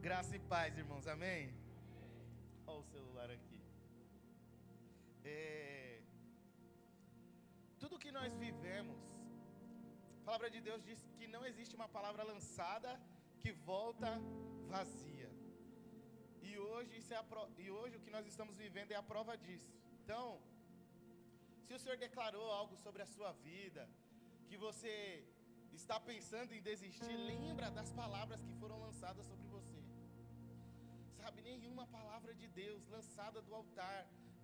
Graça e paz, irmãos, amém? Olha o celular aqui. Tudo que nós vivemos, a palavra de Deus diz que não existe uma palavra lançada que volta vazia. E hoje o que nós estamos vivendo é a prova disso. Então, se o Senhor declarou algo sobre a sua vida, que você está pensando em desistir, lembra das palavras que foram lançadas sobre você. Sabe, nenhuma palavra de Deus lançada do altar,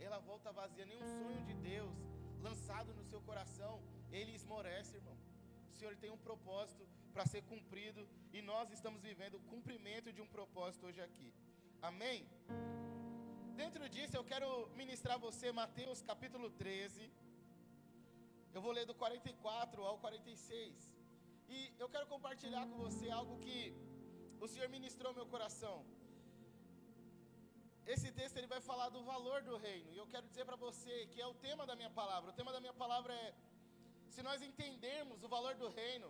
ela volta vazia. Nenhum sonho de Deus lançado no seu coração, ele esmorece, irmão. O Senhor tem um propósito para ser cumprido, e nós estamos vivendo o cumprimento de um propósito hoje aqui. Amém? Dentro disso eu quero ministrar a você Mateus capítulo 13. Eu vou ler do 44 ao 46. E eu quero compartilhar com você algo que o Senhor ministrou ao meu coração. Esse texto ele vai falar do valor do reino. E eu quero dizer para você que é o tema da minha palavra. O tema da minha palavra é: se nós entendermos o valor do reino,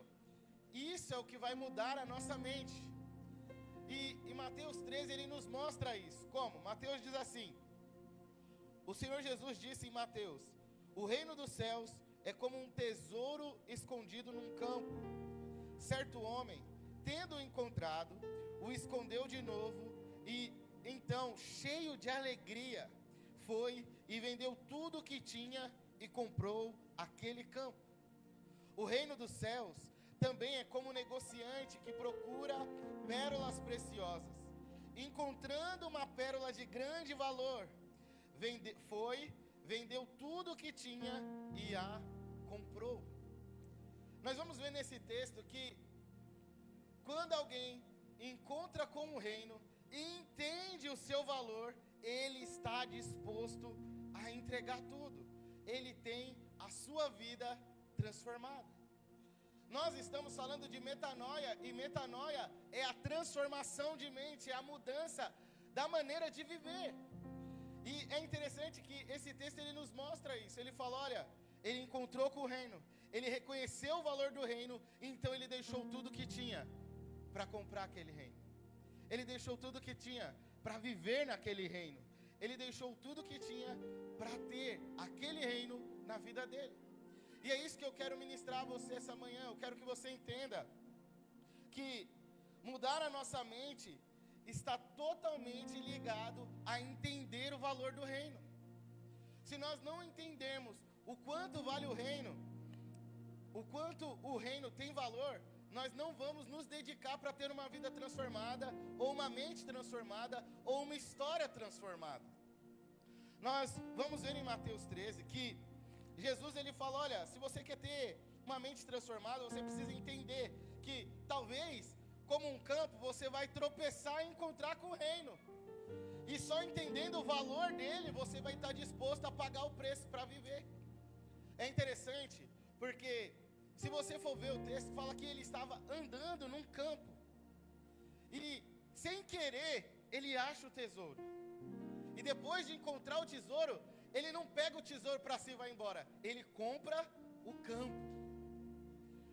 isso é o que vai mudar a nossa mente. E em Mateus 13 ele nos mostra isso. Como? Mateus diz assim: o Senhor Jesus disse em Mateus: o reino dos céus é como um tesouro escondido num campo. Certo homem, tendo-o encontrado, o escondeu de novo, e então, cheio de alegria, foi e vendeu tudo o que tinha e comprou aquele campo. O reino dos céus também é como um negociante que procura pérolas preciosas. Encontrando uma pérola de grande valor, vendeu tudo o que tinha e a comprou. Nós vamos ver nesse texto que quando alguém encontra com o reino e entende o seu valor, ele está disposto a entregar tudo. Ele tem a sua vida transformada. Nós estamos falando de metanoia, e metanoia é a transformação de mente, é a mudança da maneira de viver. E é interessante que esse texto ele nos mostra isso. Ele fala, olha, ele encontrou com o reino, ele reconheceu o valor do reino, então ele deixou tudo que tinha para comprar aquele reino. Ele deixou tudo que tinha para viver naquele reino. Ele deixou tudo que tinha para ter aquele reino na vida dele. E é isso que eu quero ministrar a você essa manhã. Eu quero que você entenda que mudar a nossa mente está totalmente ligado a entender o valor do reino. Se nós não entendermos o quanto vale o reino, o quanto o reino tem valor, nós não vamos nos dedicar para ter uma vida transformada, ou uma mente transformada, ou uma história transformada. Nós vamos ver em Mateus 13 que Jesus ele fala, olha, se você quer ter uma mente transformada, você precisa entender que talvez, como um campo, você vai tropeçar e encontrar com o reino. E só entendendo o valor dele, você vai estar disposto a pagar o preço para viver. É interessante, porque se você for ver o texto, fala que ele estava andando num campo. E, sem querer, ele acha o tesouro. E depois de encontrar o tesouro, ele não pega o tesouro para si e vai embora. Ele compra o campo.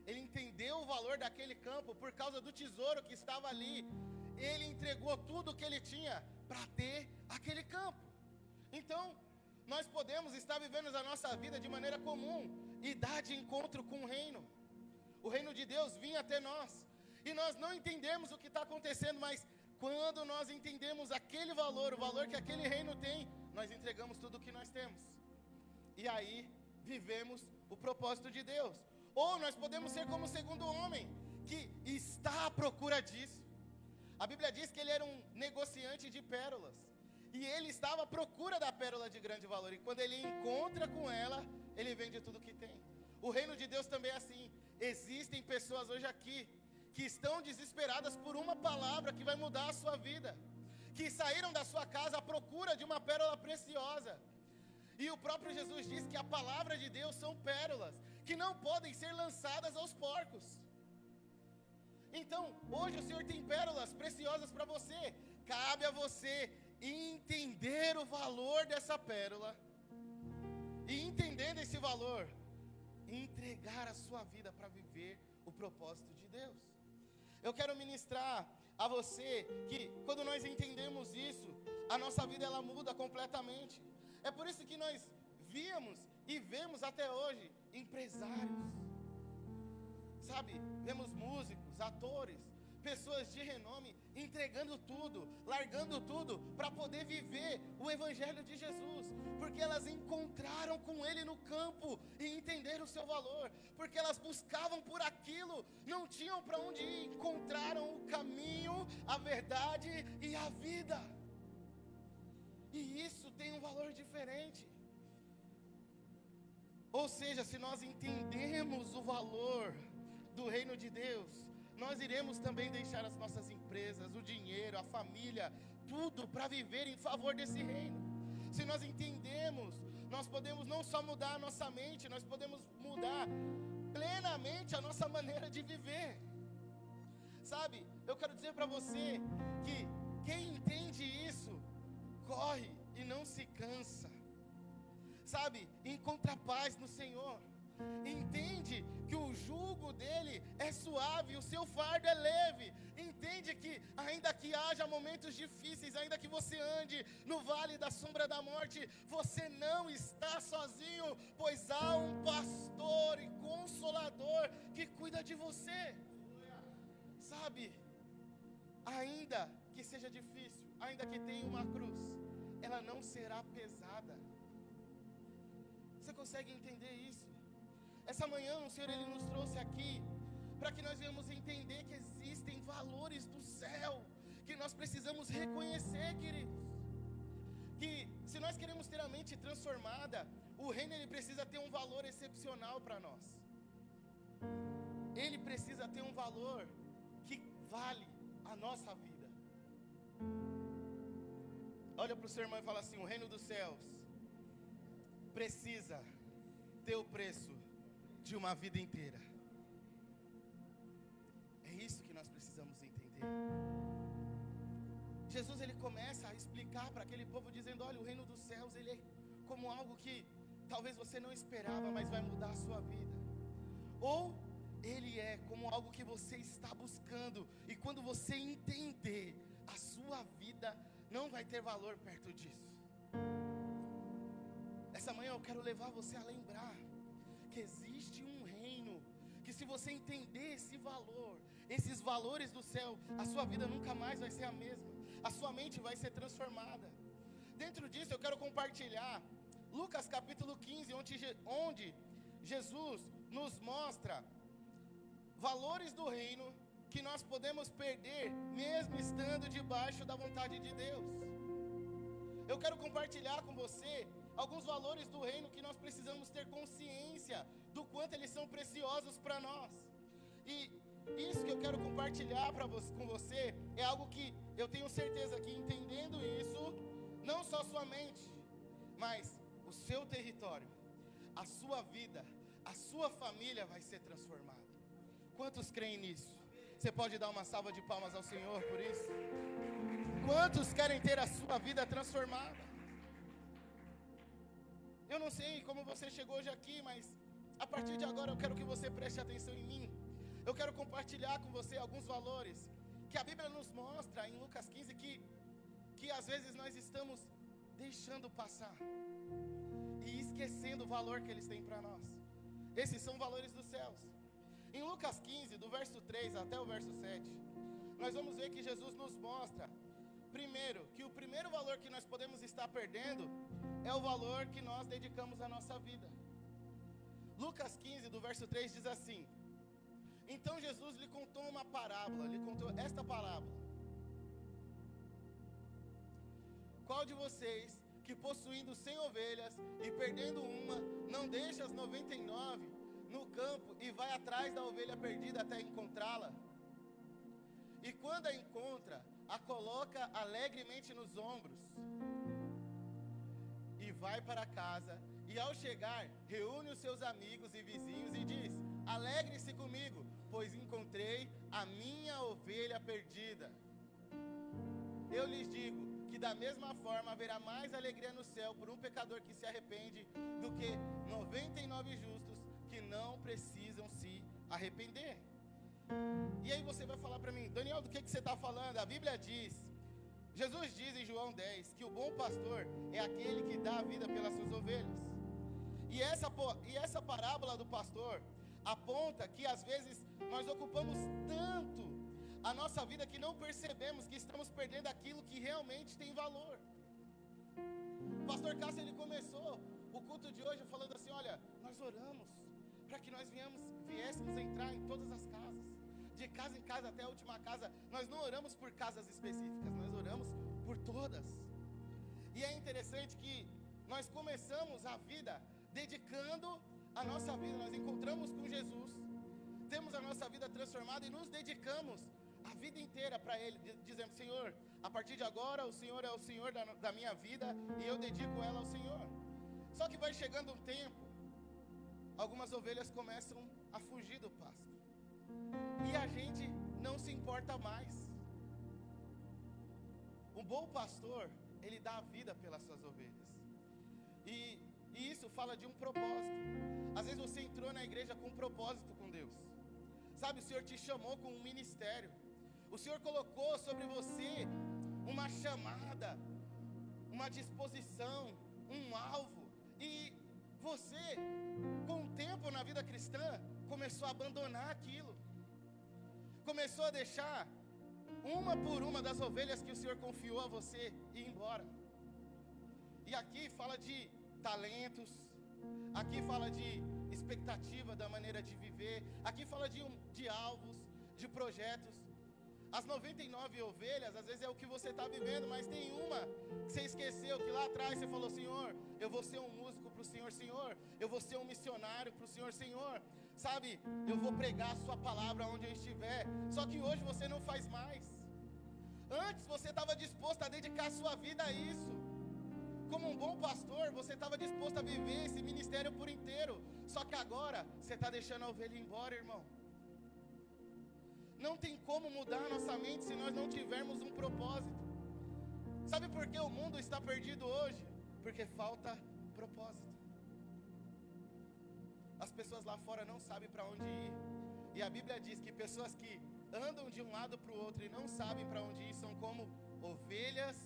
Ele entendeu o valor daquele campo por causa do tesouro que estava ali. Ele entregou tudo o que ele tinha para ter aquele campo. Então, nós podemos estar vivendo a nossa vida de maneira comum e dar de encontro com o reino. O reino de Deus vinha até nós. E nós não entendemos o que está acontecendo, mas quando nós entendemos aquele valor, o valor que aquele reino tem, nós entregamos tudo o que nós temos. E aí, vivemos o propósito de Deus. Ou nós podemos ser como o segundo homem, que está à procura disso. A Bíblia diz que ele era um negociante de pérolas. E ele estava à procura da pérola de grande valor. E quando ele encontra com ela, ele vende tudo que tem. O reino de Deus também é assim. Existem pessoas hoje aqui que estão desesperadas por uma palavra que vai mudar a sua vida, que saíram da sua casa à procura de uma pérola preciosa. E o próprio Jesus diz que a palavra de Deus são pérolas que não podem ser lançadas aos porcos. Então, hoje o Senhor tem pérolas preciosas para você. Cabe a você entender o valor dessa pérola. E entendendo esse valor, entregar a sua vida para viver o propósito de Deus. Eu quero ministrar a você que quando nós entendemos isso, a nossa vida ela muda completamente. É por isso que nós víamos e vemos até hoje empresários, sabe? Vemos músicos, atores, pessoas de renome entregando tudo, largando tudo para poder viver o evangelho de Jesus, porque elas encontraram com ele no campo e entenderam o seu valor, porque elas buscavam por aquilo, não tinham para onde ir, encontraram o caminho, a verdade e a vida. E isso tem um valor diferente. Ou seja, se nós entendemos o valor do reino de Deus, nós iremos também deixar as nossas empresas, o dinheiro, a família, tudo para viver em favor desse reino. Se nós entendemos, nós podemos não só mudar a nossa mente, nós podemos mudar plenamente a nossa maneira de viver. Sabe, eu quero dizer para você que quem entende isso, corre e não se cansa. Sabe, encontra paz no Senhor. Entende que o jugo dele é suave, o seu fardo é leve. Entende que ainda que haja momentos difíceis, ainda que você ande no vale da sombra da morte, você não está sozinho, pois há um pastor e consolador que cuida de você. Sabe, ainda que seja difícil, ainda que tenha uma cruz, ela não será pesada. Você consegue entender isso? Essa manhã o Senhor ele nos trouxe aqui para que nós venhamos entender que existem valores do céu que nós precisamos reconhecer, queridos. Que se nós queremos ter a mente transformada, o reino ele precisa ter um valor excepcional para nós. Ele precisa ter um valor que vale a nossa vida. Olha para o seu irmão e fala assim: o reino dos céus precisa ter o preço de uma vida inteira. É isso que nós precisamos entender. Jesus ele começa a explicar para aquele povo dizendo: olha, o reino dos céus ele é como algo que talvez você não esperava, mas vai mudar a sua vida. Ou ele é como algo que você está buscando, e quando você entender, a sua vida não vai ter valor perto disso. Essa manhã eu quero levar você a lembrar que existe um reino, que se você entender esse valor, esses valores do céu, a sua vida nunca mais vai ser a mesma, a sua mente vai ser transformada. Dentro disso eu quero compartilhar Lucas capítulo 15, onde Jesus nos mostra valores do reino que nós podemos perder mesmo estando debaixo da vontade de Deus. Eu quero compartilhar com você alguns valores do reino que nós precisamos ter consciência do quanto eles são preciosos para nós. E isso que eu quero compartilhar com você é algo que eu tenho certeza que entendendo isso, não só sua mente, mas o seu território, a sua vida, a sua família vai ser transformada. Quantos creem nisso? Você pode dar uma salva de palmas ao Senhor por isso? Quantos querem ter a sua vida transformada? Eu não sei como você chegou hoje aqui, mas a partir de agora eu quero que você preste atenção em mim. Eu quero compartilhar com você alguns valores que a Bíblia nos mostra em Lucas 15 que às vezes nós estamos deixando passar e esquecendo o valor que eles têm para nós. Esses são valores dos céus. Em Lucas 15, do verso 3 até o verso 7, nós vamos ver que Jesus nos mostra, primeiro, que o primeiro valor que nós podemos estar perdendo é o valor que nós dedicamos à nossa vida. Lucas 15, do verso 3 diz assim: então Jesus lhe contou uma parábola, lhe contou esta parábola: qual de vocês que possuindo 100 ovelhas e perdendo uma, não deixa as 99 no campo e vai atrás da ovelha perdida até encontrá-la? E quando a encontra, a coloca alegremente nos ombros e vai para casa, e ao chegar, reúne os seus amigos e vizinhos e diz: alegre-se comigo, pois encontrei a minha ovelha perdida. Eu lhes digo que da mesma forma haverá mais alegria no céu por um pecador que se arrepende do que 99 justos que não precisam se arrepender. E aí você vai falar para mim: Daniel, do que você está falando? A Bíblia diz, Jesus diz em João 10, que o bom pastor é aquele que dá a vida pelas suas ovelhas. E essa parábola do pastor aponta que às vezes nós ocupamos tanto a nossa vida que não percebemos que estamos perdendo aquilo que realmente tem valor. O pastor Cássio, ele começou o culto de hoje falando assim: olha, nós oramos para que nós viéssemos entrar em todas as casas, de casa em casa até a última casa. Nós não oramos por casas específicas, nós oramos por todas. E é interessante que nós começamos a vida dedicando a nossa vida. Nós encontramos com Jesus, temos a nossa vida transformada e nos dedicamos a vida inteira para Ele, dizendo: Senhor, a partir de agora o Senhor é o Senhor da minha vida e eu dedico ela ao Senhor. Só que vai chegando um tempo, algumas ovelhas começam a fugir do pasto e a gente não se importa mais. Um bom pastor, ele dá a vida pelas suas ovelhas. E isso fala de um propósito. Às vezes você entrou na igreja com um propósito com Deus. Sabe, o Senhor te chamou com um ministério. O Senhor colocou sobre você uma chamada, uma disposição, um alvo. E você, com o tempo na vida cristã, começou a abandonar aquilo. Começou a deixar uma por uma das ovelhas que o Senhor confiou a você ir embora. E aqui fala de talentos, aqui fala de expectativa da maneira de viver, aqui fala de alvos, de projetos. As 99 ovelhas, às vezes é o que você está vivendo, mas tem uma que você esqueceu, que lá atrás você falou: Senhor, eu vou ser um músico para o Senhor, Senhor, eu vou ser um missionário para o Senhor, Senhor, sabe, eu vou pregar a sua palavra onde eu estiver. Só que hoje você não faz mais. Antes você estava disposto a dedicar a sua vida a isso. Como um bom pastor, você estava disposto a viver esse ministério por inteiro. Só que agora você está deixando a ovelha embora, irmão. Não tem como mudar a nossa mente se nós não tivermos um propósito. Sabe por que o mundo está perdido hoje? Porque falta propósito. As pessoas lá fora não sabem para onde ir. E a Bíblia diz que pessoas que andam de um lado para o outro e não sabem para onde ir são como ovelhas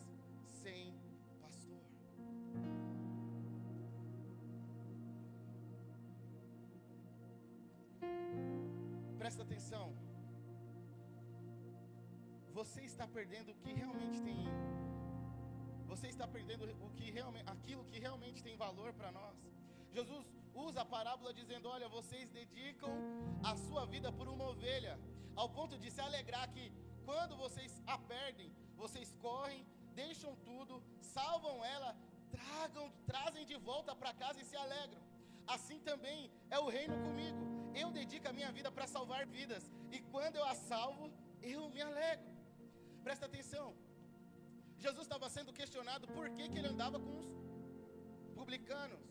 sem pastor. Presta atenção. Você está perdendo o que realmente tem. Você está perdendo aquilo que realmente tem valor para nós. Jesus usa a parábola dizendo: olha, vocês dedicam a sua vida por uma ovelha, ao ponto de se alegrar que quando vocês a perdem, vocês correm, deixam tudo, salvam ela, trazem de volta para casa e se alegram. Assim também é o reino comigo. Eu dedico a minha vida para salvar vidas, e quando eu a salvo, eu me alegro. Presta atenção. Jesus estava sendo questionado por que ele andava com os publicanos,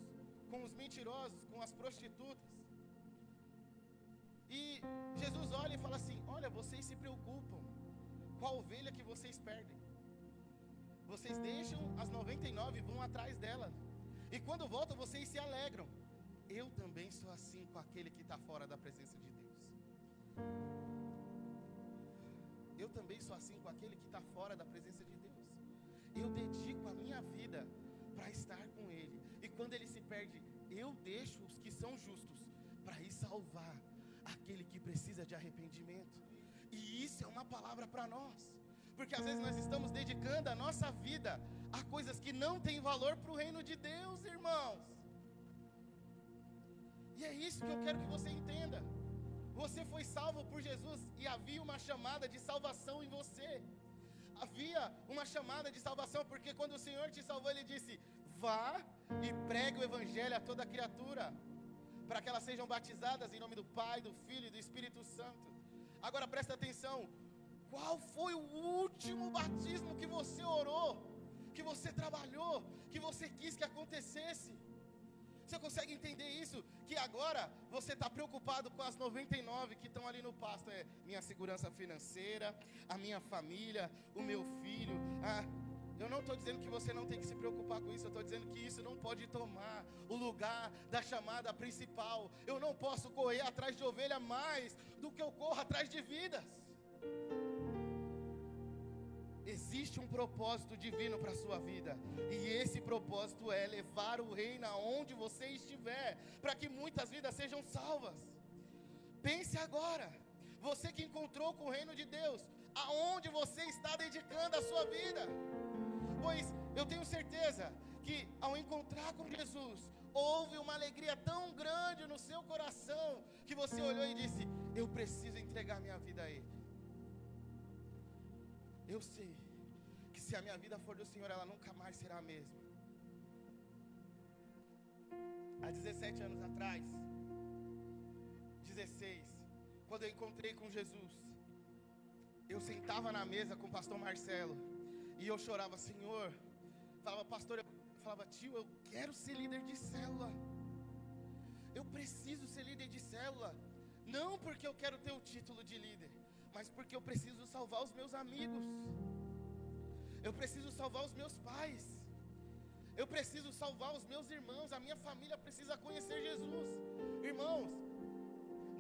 com os mentirosos, com as prostitutas. E Jesus olha e fala assim: olha, vocês se preocupam com a ovelha que vocês perdem. Vocês deixam as 99 e vão atrás dela. E quando voltam, vocês se alegram. Eu também sou assim com aquele que está fora da presença de Deus. Eu também sou assim com aquele que está fora da presença de Deus. Eu dedico a minha vida para estar com Ele. E quando Ele se perde, eu deixo os que são justos para ir salvar aquele que precisa de arrependimento. E isso é uma palavra para nós. Porque às vezes nós estamos dedicando a nossa vida a coisas que não têm valor para o reino de Deus, irmãos. E é isso que eu quero que você entenda. Você foi salvo por Jesus e havia uma chamada de salvação em você. Havia uma chamada de salvação, porque quando o Senhor te salvou, Ele disse: vá e pregue o Evangelho a toda criatura, para que elas sejam batizadas em nome do Pai, do Filho e do Espírito Santo. Agora presta atenção. Qual foi o último batismo que você orou, que você trabalhou, que você quis que acontecesse? Você consegue entender isso? Que agora você está preocupado com as 99 que estão ali no pasto. Minha segurança financeira, a minha família, o meu filho. Eu não estou dizendo que você não tem que se preocupar com isso. Eu estou dizendo que isso não pode tomar o lugar da chamada principal. Eu não posso correr atrás de ovelha mais do que eu corro atrás de vidas. Existe um propósito divino para a sua vida. E esse propósito é levar o reino aonde você estiver, para que muitas vidas sejam salvas. Pense agora, você que encontrou com o reino de Deus, aonde você está dedicando a sua vida? Pois eu tenho certeza que ao encontrar com Jesus, houve uma alegria tão grande no seu coração, que você olhou e disse: eu preciso entregar minha vida a Ele. Eu sei que se a minha vida for do Senhor, ela nunca mais será a mesma. Há 17 anos atrás, 16, quando eu encontrei com Jesus, eu sentava na mesa com o pastor Marcelo, e eu chorava: Senhor, falava, pastor, eu falava, tio, eu quero ser líder de célula, eu preciso ser líder de célula, não porque eu quero ter o título de líder, mas porque eu preciso salvar os meus amigos, eu preciso salvar os meus pais, eu preciso salvar os meus irmãos, a minha família precisa conhecer Jesus. Irmãos,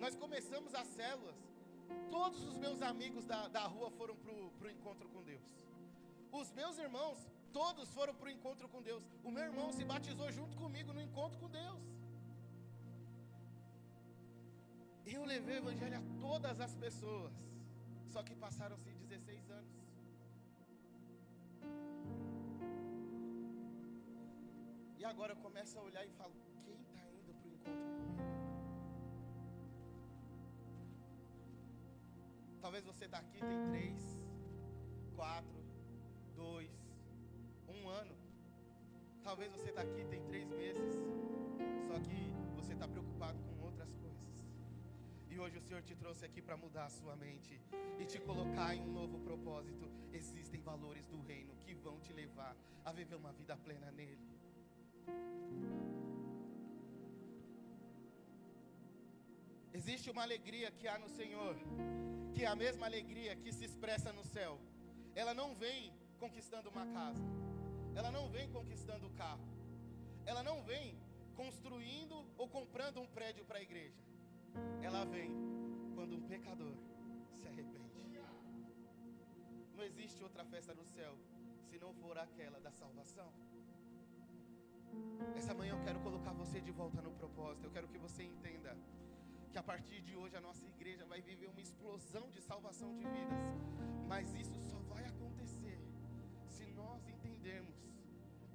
nós começamos as células, todos os meus amigos da rua foram para o encontro com Deus. Os meus irmãos, todos foram para o encontro com Deus. O meu irmão se batizou junto comigo no encontro com Deus. Eu levei o evangelho a todas as pessoas, só que passaram-se 16 anos. E agora eu começo a olhar e falo: quem está indo para o encontro comigo? Talvez você está aqui, tem 3, 4, 2, 1 ano. Talvez você está aqui, tem 3 meses. Só que você está preocupado com outras coisas. E hoje o Senhor te trouxe aqui para mudar a sua mente e te colocar em um novo propósito. Existem valores do reino que vão te levar a viver uma vida plena nele. Existe uma alegria que há no Senhor, que é a mesma alegria que se expressa no céu. Ela não vem conquistando uma casa, ela não vem conquistando o carro, ela não vem construindo ou comprando um prédio para a igreja. Ela vem quando um pecador se arrepende. Não existe outra festa no céu se não for aquela da salvação. Essa manhã eu quero colocar você de volta no propósito. Eu quero que você entenda que a partir de hoje a nossa igreja vai viver uma explosão de salvação de vidas. Mas isso só vai acontecer se nós entendermos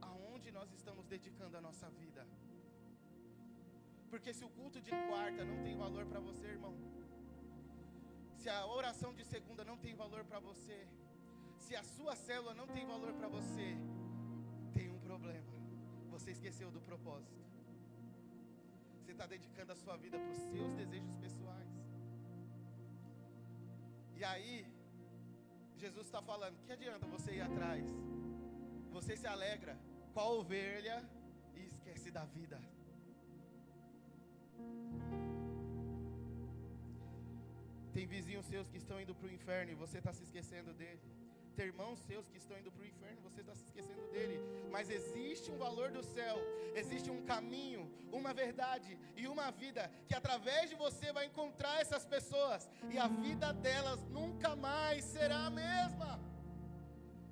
aonde nós estamos dedicando a nossa vida. Porque se o culto de quarta não tem valor para você, irmão, se a oração de segunda não tem valor para você, se a sua célula não tem valor para você, tem um problema. Você esqueceu do propósito. Você está dedicando a sua vida para os seus desejos pessoais. E aí, Jesus está falando: que adianta você ir atrás? Você se alegra com a ovelha e esquece da vida. Tem vizinhos seus que estão indo para o inferno e você está se esquecendo dele. Tem irmãos seus que estão indo para o inferno, você está se esquecendo dele. Mas existe um valor do céu, existe um caminho, uma verdade e uma vida que através de você vai encontrar essas pessoas e a vida delas nunca mais será a mesma.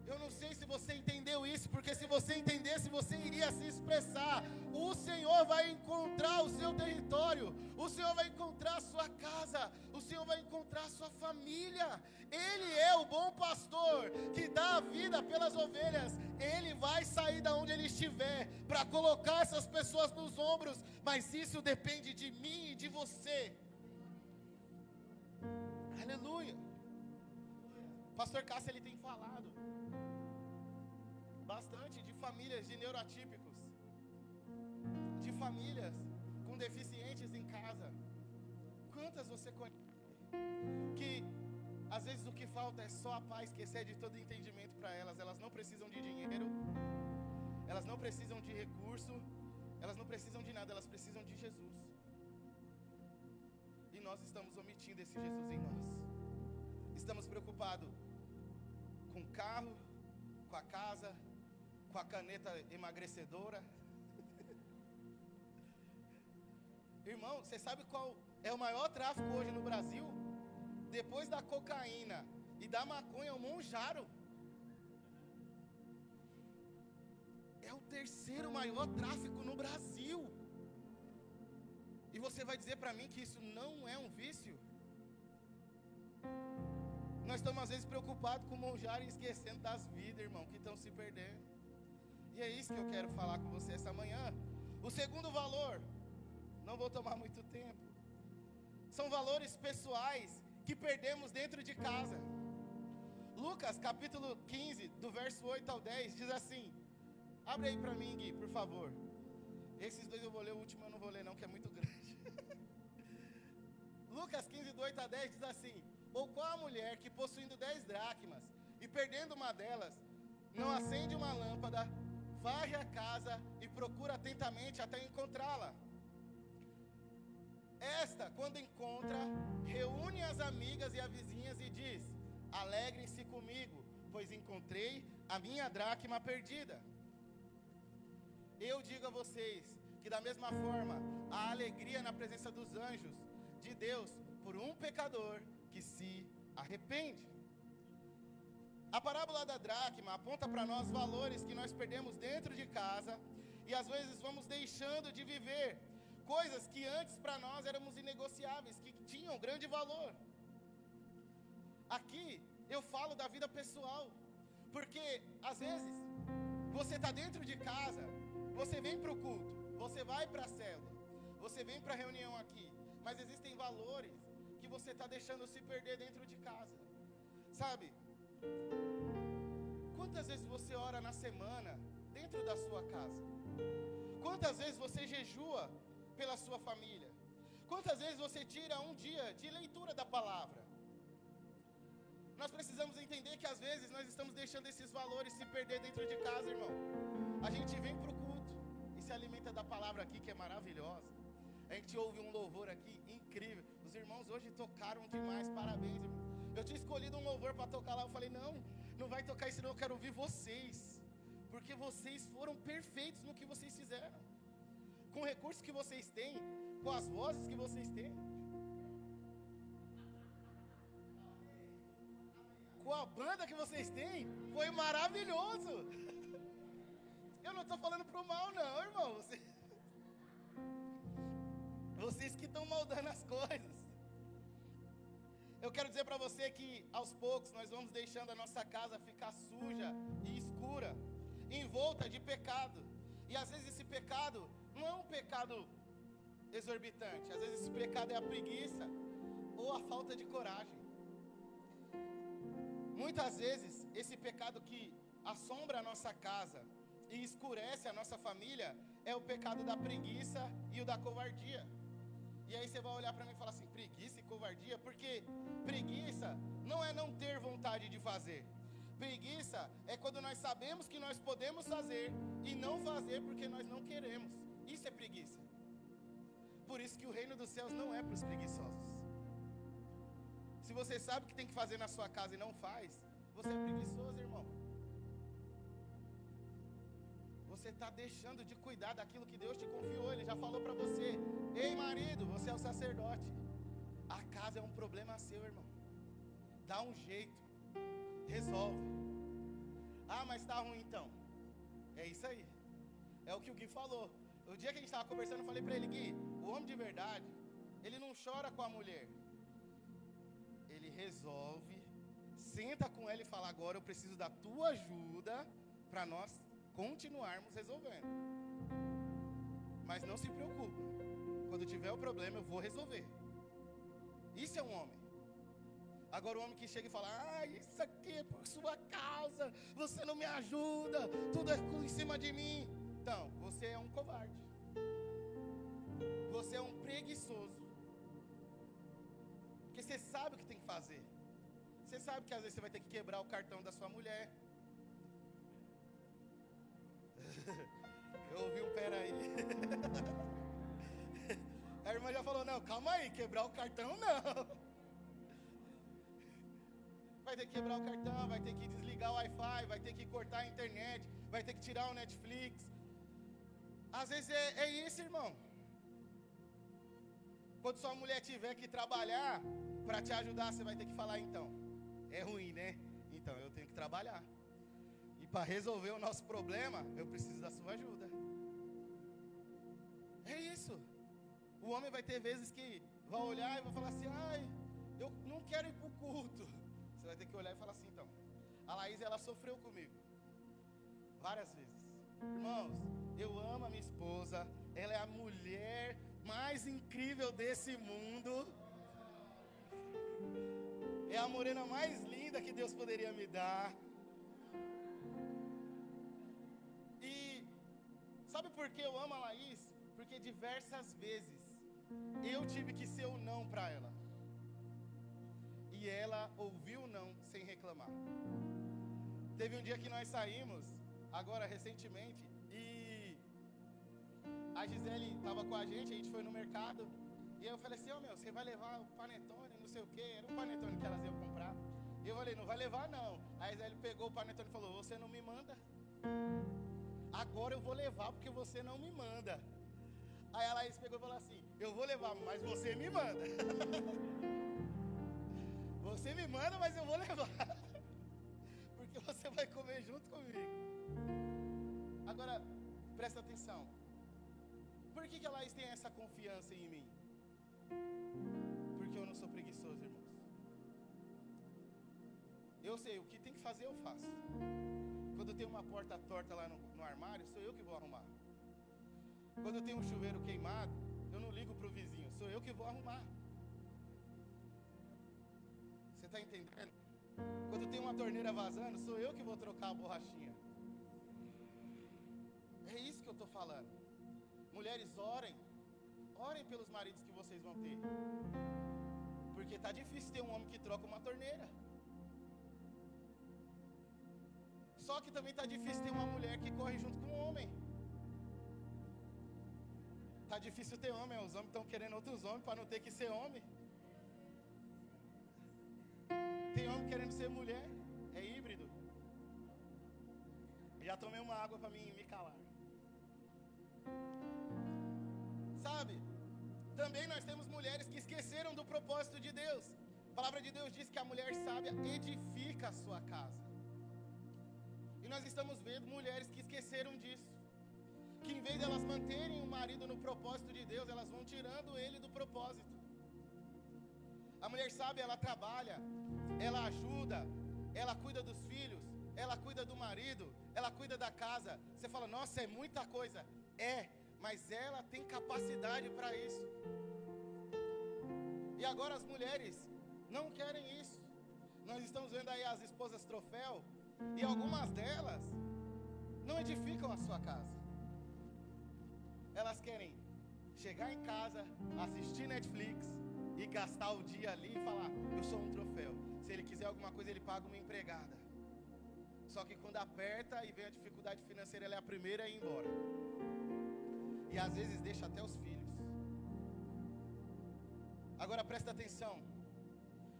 Eu não sei se você entendeu isso, porque se você entendesse, você iria se expressar. O Senhor vai encontrar o seu território, o Senhor vai encontrar a sua casa, o Senhor vai encontrar a sua família. Ele é o bom pastor que dá a vida pelas ovelhas. Ele vai sair da onde ele estiver para colocar essas pessoas nos ombros, mas isso depende de mim e de você. Aleluia. Pastor Cássio, ele tem falado bastante de famílias de neuroatípicos, de famílias com deficientes em casa. Quantas você conhece que às vezes o que falta é só a paz que excede todo entendimento para elas? Elas não precisam de dinheiro, elas não precisam de recurso, elas não precisam de nada, elas precisam de Jesus. E nós estamos omitindo esse Jesus em nós. Estamos preocupados com o carro, com a casa, com a caneta emagrecedora. Irmão, você sabe qual é o maior tráfico hoje no Brasil? Depois da cocaína e da maconha, o monjaro. É o terceiro maior tráfico no Brasil. E você vai dizer para mim que isso não é um vício? Nós estamos às vezes preocupados com o monjaro e esquecendo das vidas, irmão, que estão se perdendo. E é isso que eu quero falar com você essa manhã. O segundo valor, não vou tomar muito tempo, são valores pessoais que perdemos dentro de casa. Lucas capítulo 15, do verso 8 ao 10, diz assim, abre aí para mim, Gui, por favor. Esses dois eu vou ler, o último eu não vou ler não, que é muito grande. Lucas 15, do 8 a 10 diz assim, ou qual a mulher que possuindo 10 dracmas e perdendo uma delas, não acende uma lâmpada, varre a casa e procura atentamente até encontrá-la? Esta, quando encontra, reúne as amigas e as vizinhas e diz, alegrem-se comigo, pois encontrei a minha dracma perdida. Eu digo a vocês que da mesma forma, há alegria na presença dos anjos de Deus por um pecador que se arrepende. A parábola da dracma aponta para nós valores que nós perdemos dentro de casa e às vezes vamos deixando de viver coisas que antes para nós éramos inegociáveis, que tinham grande valor. Aqui eu falo da vida pessoal, porque às vezes você está dentro de casa, você vem para o culto, você vai para a célula, você vem para a reunião aqui, mas existem valores que você está deixando se perder dentro de casa, sabe? Quantas vezes você ora na semana dentro da sua casa? Quantas vezes você jejua pela sua família? Quantas vezes você tira um dia de leitura da palavra? Nós precisamos entender que às vezes nós estamos deixando esses valores se perder dentro de casa, irmão. A gente vem para o culto e se alimenta da palavra aqui, que é maravilhosa. A gente ouve um louvor aqui incrível. Os irmãos hoje tocaram demais, parabéns, irmão. Eu tinha escolhido um louvor para tocar lá, eu falei, não vai tocar isso não, eu quero ouvir vocês. Porque vocês foram perfeitos no que vocês fizeram. Com o recurso que vocês têm, com as vozes que vocês têm. Com a banda que vocês têm, foi maravilhoso. Eu não estou falando pro mal não, irmão. Vocês que estão moldando as coisas. Eu quero dizer para você que aos poucos nós vamos deixando a nossa casa ficar suja e escura, envolta de pecado. E às vezes esse pecado não é um pecado exorbitante. Às vezes esse pecado é a preguiça ou a falta de coragem. Muitas vezes esse pecado que assombra a nossa casa e escurece a nossa família é o pecado da preguiça e o da covardia. E aí você vai olhar para mim e falar assim, preguiça e covardia? Porque preguiça não é não ter vontade de fazer. Preguiça é quando nós sabemos que nós podemos fazer e não fazer porque nós não queremos. Isso é preguiça. Por isso que o reino dos céus não é para os preguiçosos. Se você sabe o que tem que fazer na sua casa e não faz, você é preguiçoso, irmão. Você está deixando de cuidar daquilo que Deus te confiou. Ele já falou para você, ei marido, você é o sacerdote. A casa é um problema seu, irmão. Dá um jeito, resolve. Ah, mas está ruim então. É isso aí. É o que o Gui falou. O dia que a gente estava conversando, eu falei para ele, Gui, o homem de verdade, ele não chora com a mulher. Ele resolve, senta com ela e fala, agora eu preciso da tua ajuda para nós continuarmos resolvendo. Mas não se preocupe, quando tiver o problema eu vou resolver. Isso é um homem. Agora o homem que chega e fala, isso aqui é por sua causa, você não me ajuda, tudo é em cima de mim. Então, você é um covarde. Você é um preguiçoso. Porque você sabe o que tem que fazer. Você sabe que às vezes você vai ter que quebrar o cartão da sua mulher. Eu ouvi um peraí. A irmã já falou, não, calma aí, quebrar o cartão não. Vai ter que quebrar o cartão, vai ter que desligar o Wi-Fi, vai ter que cortar a internet. vai ter que tirar o Netflix. Às vezes é isso, irmão. Quando sua mulher tiver que trabalhar para te ajudar, você vai ter que falar, então, é ruim, né? Então, eu tenho que trabalhar. E para resolver o nosso problema, eu preciso da sua ajuda. É isso. O homem vai ter vezes que vai olhar e vai falar assim, ai, eu não quero ir para o culto. Você vai ter que olhar e falar assim, então, a Laís, ela sofreu comigo várias vezes. Irmãos, eu amo a minha esposa, ela é a mulher mais incrível desse mundo. É a morena mais linda que Deus poderia me dar. E sabe por que eu amo a Laís? Porque diversas vezes eu tive que ser o não para ela. E ela ouviu o não sem reclamar. Teve um dia que nós saímos, agora recentemente, e a Gisele estava com a gente foi no mercado. E eu falei assim, você vai levar o panetone, não sei o que. Era um panetone que elas iam comprar. E eu falei, não vai levar não. Aí a Gisele pegou o panetone e falou, você não me manda. Agora eu vou levar porque você não me manda. Aí a Laís pegou e falou assim, eu vou levar, mas você me manda. Você me manda, mas eu vou levar. Porque você vai comer junto comigo. Agora, presta atenção. Por que a Laís tem essa confiança em mim? Porque eu não sou preguiçoso, irmãos. Eu sei, o que tem que fazer eu faço. Quando tem uma porta torta lá no armário, sou eu que vou arrumar. Quando tem um chuveiro queimado, eu não ligo para o vizinho, sou eu que vou arrumar. Você está entendendo? Quando tem uma torneira vazando, sou eu que vou trocar a borrachinha. É isso que eu estou falando. Mulheres, orem. Orem pelos maridos que vocês vão ter. Porque está difícil ter um homem que troca uma torneira. Só que também está difícil ter uma mulher que corre junto com um homem. Está difícil ter homem, os homens estão querendo outros homens para não ter que ser homem. Tem homem querendo ser mulher, é híbrido. Já tomei uma água para me calar. Sabe, também nós temos mulheres que esqueceram do propósito de Deus. A palavra de Deus diz que a mulher sábia edifica a sua casa. E nós estamos vendo mulheres que esqueceram disso. Que em vez de elas manterem o marido no propósito de Deus, elas vão tirando ele do propósito. A mulher sábia, ela trabalha, ela ajuda, ela cuida dos filhos, ela cuida do marido, ela cuida da casa. Você fala, nossa, é muita coisa. É, mas ela tem capacidade para isso. E agora as mulheres não querem isso. Nós estamos vendo aí as esposas troféu, e algumas delas não edificam a sua casa. Elas querem chegar em casa, assistir Netflix e gastar o dia ali e falar, eu sou um troféu. Se ele quiser alguma coisa, ele paga uma empregada. Só que quando aperta e vem a dificuldade financeira, ela é a primeira a ir embora. E às vezes deixa até os filhos. Agora presta atenção.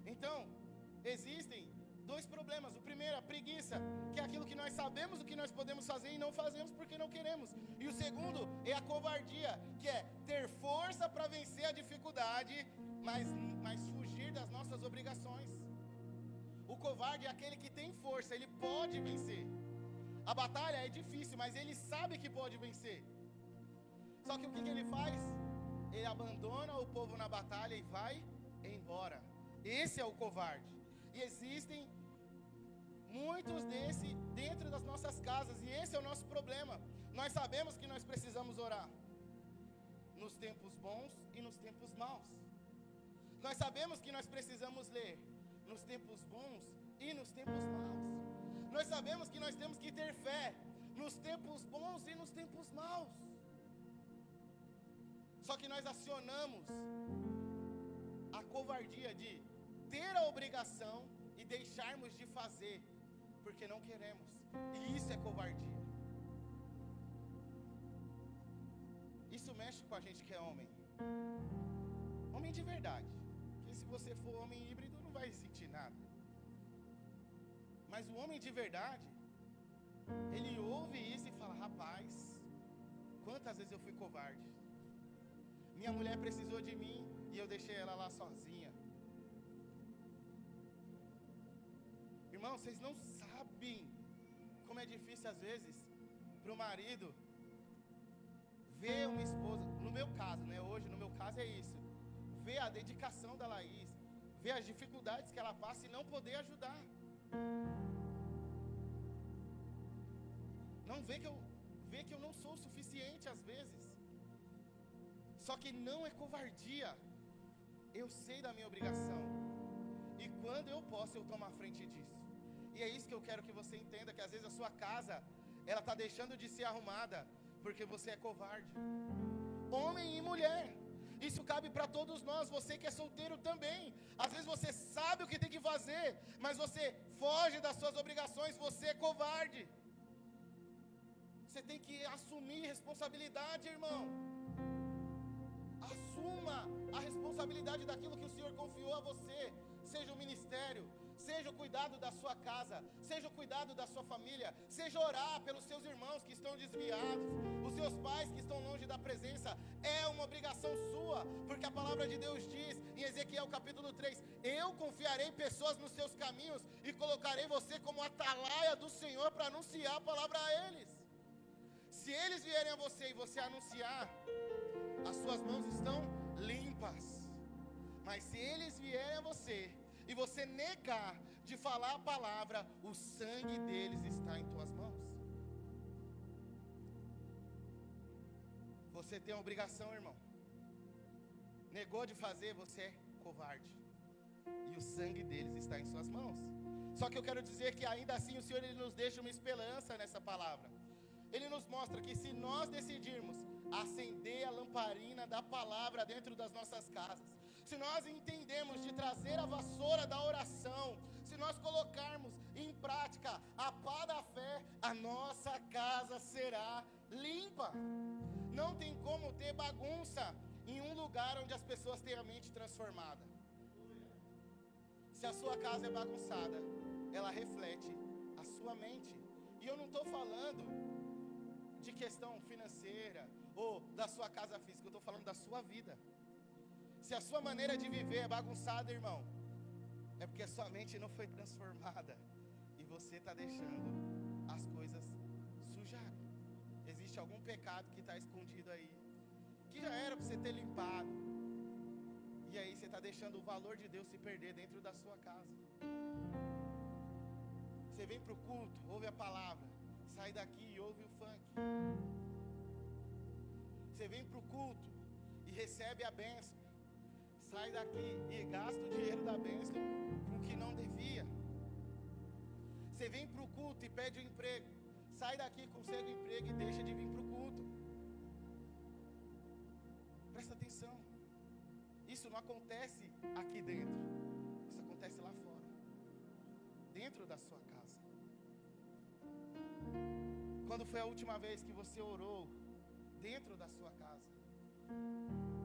Então, existem dois problemas. O primeiro, a preguiça, que é aquilo que nós sabemos o que nós podemos fazer e não fazemos porque não queremos. E o segundo é a covardia, que é ter força para vencer a dificuldade, mas fugir das nossas obrigações. O covarde é aquele que tem força, ele pode vencer. A batalha é difícil, mas ele sabe que pode vencer. Só que o que ele faz? Ele abandona o povo na batalha e vai embora. Esse é o covarde. E existem muitos desses dentro das nossas casas. E esse é o nosso problema. Nós sabemos que nós precisamos orar nos tempos bons e nos tempos maus. Nós sabemos que nós precisamos ler nos tempos bons e nos tempos maus. Nós sabemos que nós temos que ter fé nos tempos bons e nos tempos maus. Só que nós acionamos a covardia de ter a obrigação e deixarmos de fazer, porque não queremos. E isso é covardia. Isso mexe com a gente que é homem. Homem de verdade. Porque se você for homem híbrido, não vai sentir nada. Mas o homem de verdade, ele ouve isso e fala: rapaz, quantas vezes eu fui covarde. Minha mulher precisou de mim e eu deixei ela lá sozinha. Irmão, vocês não sabem como é difícil às vezes para o marido ver uma esposa, no meu caso, né? Hoje, no meu caso é isso. Ver a dedicação da Laís, ver as dificuldades que ela passa e não poder ajudar. Não ver que eu não sou o suficiente às vezes. Só que não é covardia. Eu sei da minha obrigação. E quando eu posso, eu tomo a frente disso. E é isso que eu quero que você entenda, que às vezes a sua casa, ela está deixando de ser arrumada porque você é covarde. Homem e mulher, isso cabe para todos nós. Você que é solteiro também, às vezes você sabe o que tem que fazer, mas você foge das suas obrigações. Você é covarde. Você tem que assumir responsabilidade, irmão. Assuma a responsabilidade daquilo que o Senhor confiou a você. Seja o ministério, seja o cuidado da sua casa, seja o cuidado da sua família, seja orar pelos seus irmãos que estão desviados, os seus pais que estão longe da presença. É uma obrigação sua, porque a palavra de Deus diz em Ezequiel capítulo 3: eu confiarei pessoas nos seus caminhos e colocarei você como atalaia do Senhor para anunciar a palavra a eles. Se eles vierem a você e você anunciar, as suas mãos estão limpas. Mas se eles vierem a você e você negar de falar a palavra, o sangue deles está em tuas mãos. Você tem a obrigação, irmão. Negou de fazer, você é covarde. E o sangue deles está em suas mãos. Só que eu quero dizer que ainda assim o Senhor, Ele nos deixa uma esperança nessa palavra. Ele nos mostra que se nós decidirmos acender a lamparina da palavra dentro das nossas casas, se nós entendemos de trazer a vassoura da oração, se nós colocarmos em prática a pá da fé, a nossa casa será limpa. Não tem como ter bagunça em um lugar onde as pessoas têm a mente transformada. Se a sua casa é bagunçada, ela reflete a sua mente. E eu não estou falando de questão financeira ou da sua casa física, eu estou falando da sua vida. Se a sua maneira de viver é bagunçada, irmão, é porque a sua mente não foi transformada e você está deixando as coisas sujarem. Existe algum pecado que está escondido aí, que já era para você ter limpado, e aí você está deixando o valor de Deus se perder dentro da sua casa. Você vem para o culto, ouve a palavra, sai daqui e ouve o funk. Você vem para o culto e recebe a bênção, sai daqui e gasta o dinheiro da bênção com o que não devia. Você vem para o culto e pede um emprego, sai daqui, consegue um emprego e deixa de vir para o culto. Presta atenção, isso não acontece aqui dentro, isso acontece lá fora, dentro da sua casa. Quando foi a última vez que você orou dentro da sua casa?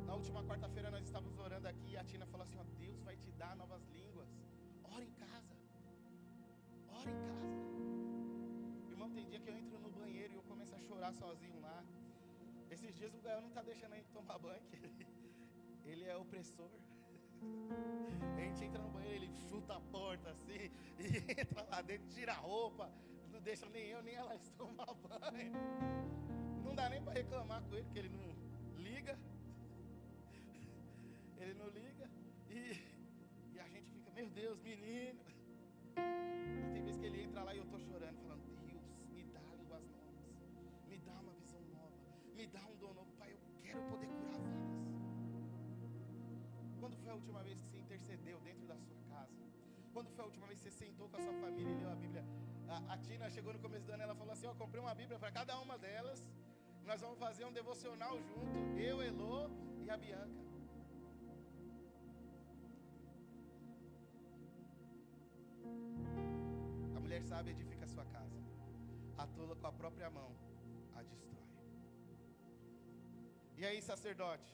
Na última quarta-feira nós estávamos orando aqui e a Tina falou assim: ó, Deus vai te dar novas línguas. Ora em casa. Ora em casa. Irmão, tem dia que eu entro no banheiro e eu começo a chorar sozinho lá. Esses dias o Gael não está deixando a gente tomar banho, ele é opressor. A gente entra no banheiro, ele chuta a porta assim, e entra lá dentro, tira a roupa, não deixa nem eu nem ela tomar banho. Não dá nem para reclamar com ele, porque ele não liga. Ele não liga. E a gente fica: meu Deus, menino. E tem vezes que ele entra lá e eu estou chorando, falando: Deus, me dá línguas novas, me dá uma visão nova, me dá um dom novo. Pai, eu quero poder curar vidas. Quando foi a última vez que você intercedeu dentro da sua casa? Quando foi a última vez que você sentou com a sua família e leu a Bíblia? A Tina chegou no começo do ano, ela falou assim: ó, comprei uma Bíblia para cada uma delas. Nós vamos fazer um devocional junto, eu, Elô e a Bianca. A mulher sábia edifica a sua casa, a tola com a própria mão a destrói. E aí, sacerdote,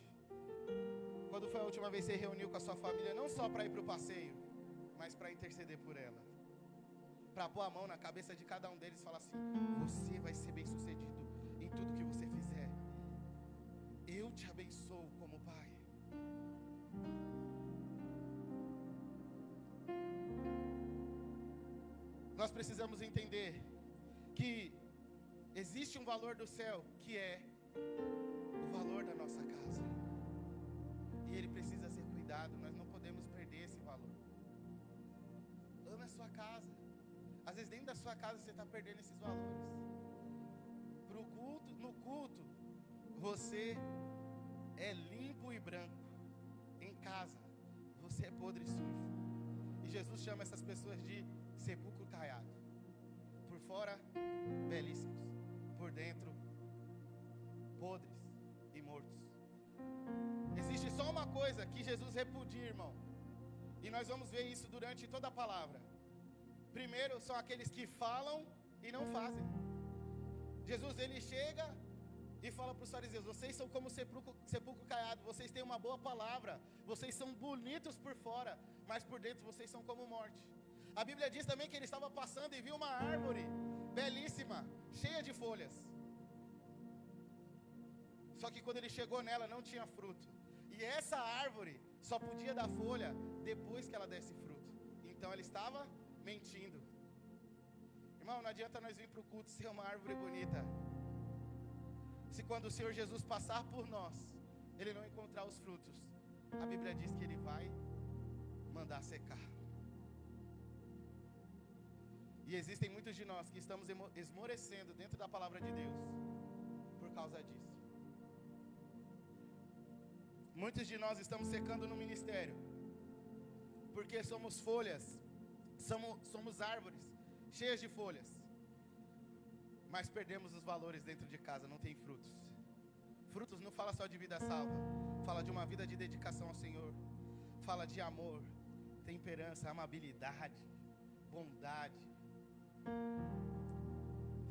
quando foi a última vez que você reuniu com a sua família, não só para ir para o passeio, mas para interceder por ela? para pôr a mão na cabeça de cada um deles e falar assim: você vai ser bem sucedido em tudo que você fizer. Eu te abençoo como pai. Nós precisamos entender que existe um valor do céu, que é o valor da nossa casa. E ele precisa ser cuidado, nós não podemos perder esse valor. Ame a sua casa. Às vezes dentro da sua casa você está perdendo esses valores. No culto, você é limpo e branco. Em casa, você é podre e sujo. E Jesus chama essas pessoas de sepulcro caiado. Por fora, belíssimos. Por dentro, podres e mortos. Existe só uma coisa que Jesus repudia, irmão. E nós vamos ver isso durante toda a palavra. Primeiro, são aqueles que falam e não fazem. Jesus, ele chega e fala para os fariseus: vocês são como sepulcro caiado, vocês têm uma boa palavra, vocês são bonitos por fora, mas por dentro vocês são como morte. A Bíblia diz também que ele estava passando e viu uma árvore belíssima, cheia de folhas. Só que quando ele chegou nela não tinha fruto. E essa árvore só podia dar folha depois que ela desse fruto. Então ela estava mentindo. Irmão, não adianta nós vir para o culto ser uma árvore bonita, se quando o Senhor Jesus passar por nós, ele não encontrar os frutos. A Bíblia diz que ele vai mandar secar. E existem muitos de nós que estamos esmorecendo dentro da palavra de Deus por causa disso. Muitos de nós estamos secando no ministério porque somos folhas, somos árvores cheias de folhas, mas perdemos os valores dentro de casa, não tem frutos. Frutos não fala só de vida salva, fala de uma vida de dedicação ao Senhor, fala de amor, temperança, amabilidade, bondade,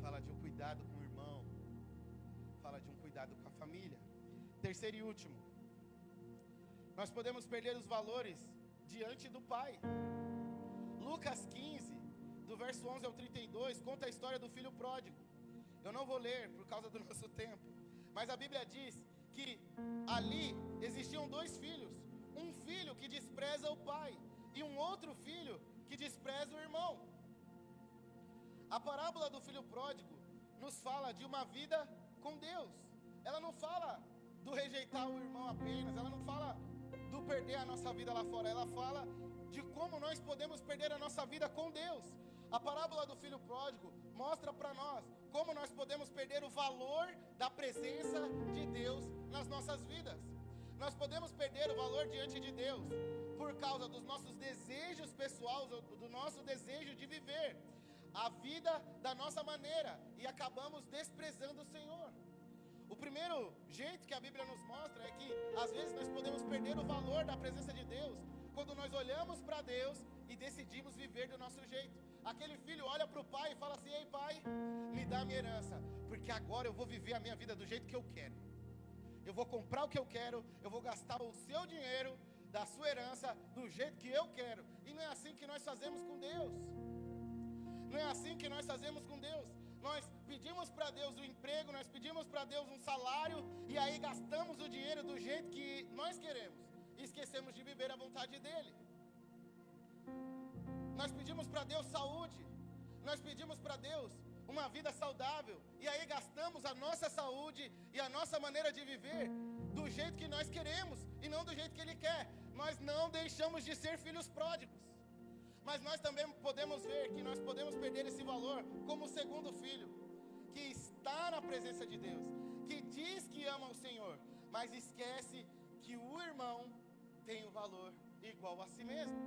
fala de um cuidado com o irmão, fala de um cuidado com a família. Terceiro e último, nós podemos perder os valores diante do Pai. Lucas 15, do verso 11 ao 32, conta a história do filho pródigo. Eu não vou ler por causa do nosso tempo, mas a Bíblia diz que ali existiam dois filhos. Um filho que despreza o pai e um outro filho que despreza o irmão. A parábola do filho pródigo nos fala de uma vida com Deus. Ela não fala do rejeitar o irmão apenas, ela não fala do perder a nossa vida lá fora, ela fala de como nós podemos perder a nossa vida com Deus. A parábola do filho pródigo mostra para nós como nós podemos perder o valor da presença de Deus nas nossas vidas. Nós podemos perder o valor diante de Deus por causa dos nossos desejos pessoais, do nosso desejo de viver a vida da nossa maneira e acabamos desprezando o Senhor. O primeiro jeito que a Bíblia nos mostra é que às vezes nós podemos perder o valor da presença de Deus quando nós olhamos para Deus e decidimos viver do nosso jeito. Aquele filho olha para o pai e fala assim: ei pai, me dá a minha herança, porque agora eu vou viver a minha vida do jeito que eu quero. Eu vou comprar o que eu quero, eu vou gastar o seu dinheiro, da sua herança, do jeito que eu quero. E não é assim que nós fazemos com Deus. Não é assim que nós fazemos com Deus. Nós pedimos para Deus um emprego, nós pedimos para Deus um salário, e aí gastamos o dinheiro do jeito que nós queremos, e esquecemos de viver a vontade dEle. Nós pedimos para Deus saúde, nós pedimos para Deus uma vida saudável, e aí gastamos a nossa saúde e a nossa maneira de viver do jeito que nós queremos, e não do jeito que Ele quer. Nós não deixamos de ser filhos pródigos. Mas nós também podemos ver que nós podemos perder esse valor como o segundo filho, que está na presença de Deus, que diz que ama o Senhor, mas esquece que o irmão tem o valor igual a si mesmo.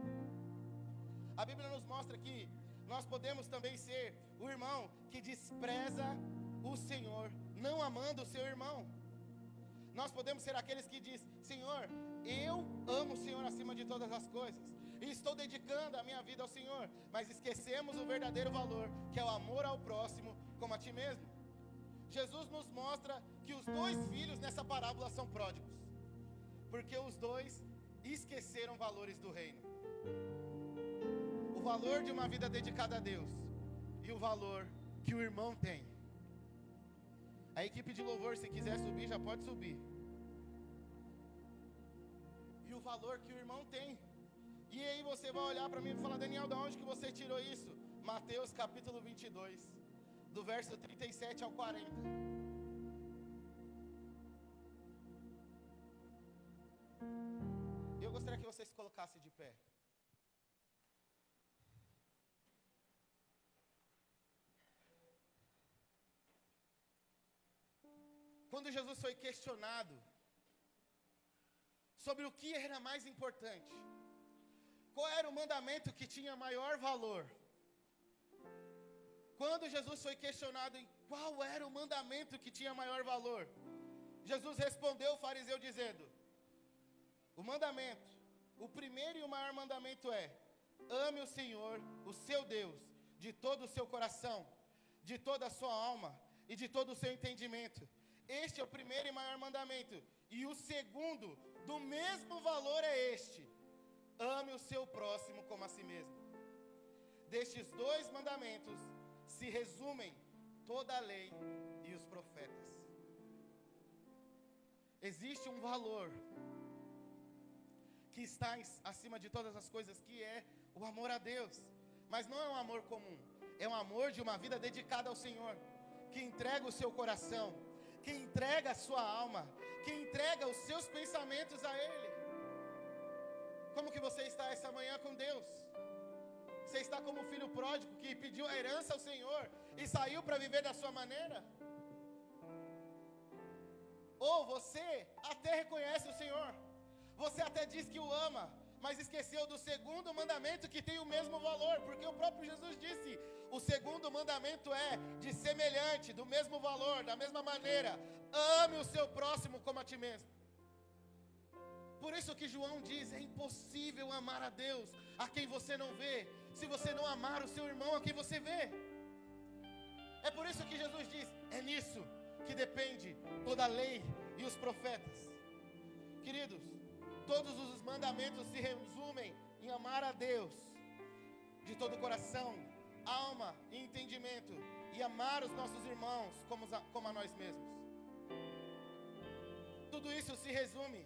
A Bíblia nos mostra que nós podemos também ser o irmão que despreza o Senhor, não amando o seu irmão. Nós podemos ser aqueles que diz: Senhor, eu amo o Senhor acima de todas as coisas, e estou dedicando a minha vida ao Senhor, mas esquecemos o verdadeiro valor, que é o amor ao próximo como a ti mesmo. Jesus nos mostra que os dois filhos nessa parábola são pródigos, porque os dois esqueceram valores do reino. O valor de uma vida dedicada a Deus e o valor que o irmão tem. A equipe de louvor, se quiser subir, já pode subir. E o valor que o irmão tem. E aí você vai olhar para mim e falar: Daniel, de onde que você tirou isso? Mateus capítulo 22, do verso 37 ao 40. Eu gostaria que você se colocasse de pé. Quando Jesus foi questionado sobre o que era mais importante, qual era o mandamento que tinha maior valor? Quando Jesus foi questionado em qual era o mandamento que tinha maior valor, Jesus respondeu ao fariseu dizendo: o mandamento, o primeiro e o maior mandamento é: ame o Senhor, o seu Deus, de todo o seu coração, de toda a sua alma e de todo o seu entendimento. Este é o primeiro e maior mandamento. E o segundo, do mesmo valor, é este: ame o seu próximo como a si mesmo. Destes dois mandamentos se resumem toda a lei e os profetas. Existe um valor que está acima de todas as coisas, que é o amor a Deus. Mas não é um amor comum, é um amor de uma vida dedicada ao Senhor, que entrega o seu coração, que entrega a sua alma, que entrega os seus pensamentos a Ele. Como que você está essa manhã com Deus? Você está como o filho pródigo que pediu a herança ao Senhor e saiu para viver da sua maneira? Ou você até reconhece o Senhor, você até diz que o ama, mas esqueceu do segundo mandamento, que tem o mesmo valor, porque o próprio Jesus disse: o segundo mandamento é de semelhante, do mesmo valor, da mesma maneira: ame o seu próximo como a ti mesmo. Por isso que João diz: é impossível amar a Deus a quem você não vê, se você não amar o seu irmão a quem você vê. É por isso que Jesus diz: é nisso que depende toda a lei e os profetas. Queridos, todos os mandamentos se resumem em amar a Deus de todo o coração, alma e entendimento, e amar os nossos irmãos como a nós mesmos. Tudo isso se resume,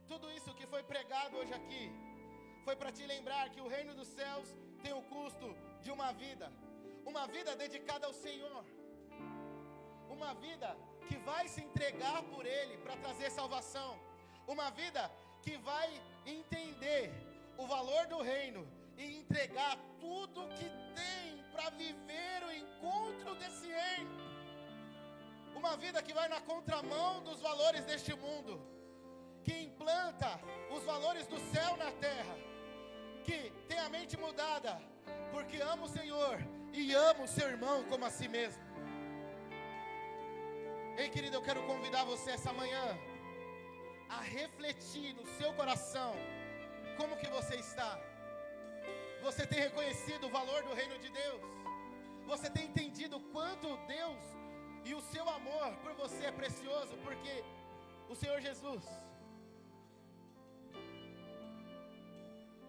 tudo isso que foi pregado hoje aqui, foi para te lembrar que o reino dos céus tem o custo de uma vida dedicada ao Senhor, uma vida que vai se entregar por Ele para trazer salvação, uma vida que vai entender o valor do reino e entregar tudo que tem para viver o encontro desse reino. Uma vida que vai na contramão dos valores deste mundo, que implanta os valores do céu na terra, que tem a mente mudada, porque ama o Senhor e ama o seu irmão como a si mesmo. Ei, querido, eu quero convidar você essa manhã a refletir no seu coração como que você está. Você tem reconhecido o valor do reino de Deus? Você tem entendido quanto Deus e o seu amor por você é precioso? Porque o Senhor Jesus,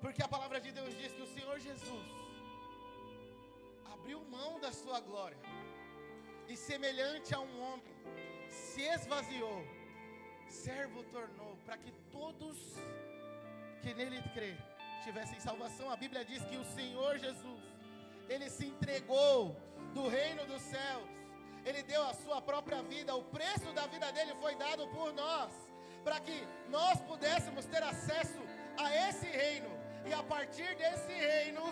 porque a palavra de Deus diz que o Senhor Jesus abriu mão da sua glória e, semelhante a um homem, se esvaziou, servo tornou, para que todos que nele crê tivessem salvação. A Bíblia diz que o Senhor Jesus, Ele se entregou do reino dos céus, Ele deu a sua própria vida, o preço da vida dele foi dado por nós, para que nós pudéssemos ter acesso a esse reino, e a partir desse reino,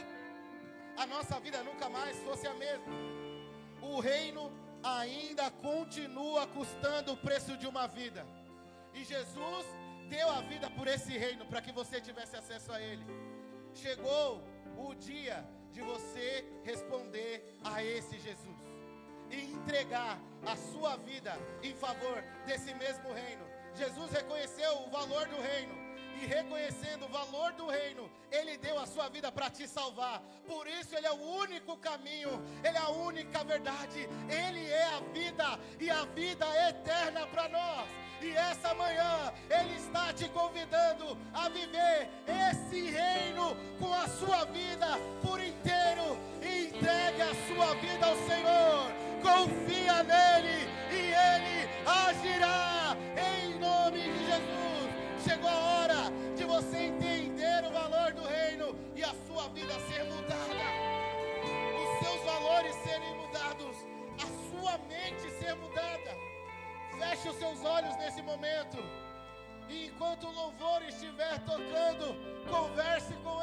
a nossa vida nunca mais fosse a mesma. O reino ainda continua custando o preço de uma vida, e Jesus deu a vida por esse reino, para que você tivesse acesso a Ele. Chegou o dia de você responder a esse Jesus e entregar a sua vida em favor desse mesmo reino. Jesus reconheceu o valor do reino, e reconhecendo o valor do reino, Ele deu a sua vida para te salvar. Por isso Ele é o único caminho, Ele é a única verdade, Ele é a vida, e a vida é eterna para nós. E essa manhã Ele está te convidando a viver esse reino com a sua vida por inteiro. E entregue a sua sua vida ao Senhor, confia nele e ele agirá, em nome de Jesus. Chegou a hora de você entender o valor do reino e a sua vida ser mudada, os seus valores serem mudados, a sua mente ser mudada. Feche os seus olhos nesse momento, e enquanto o louvor estiver tocando, converse com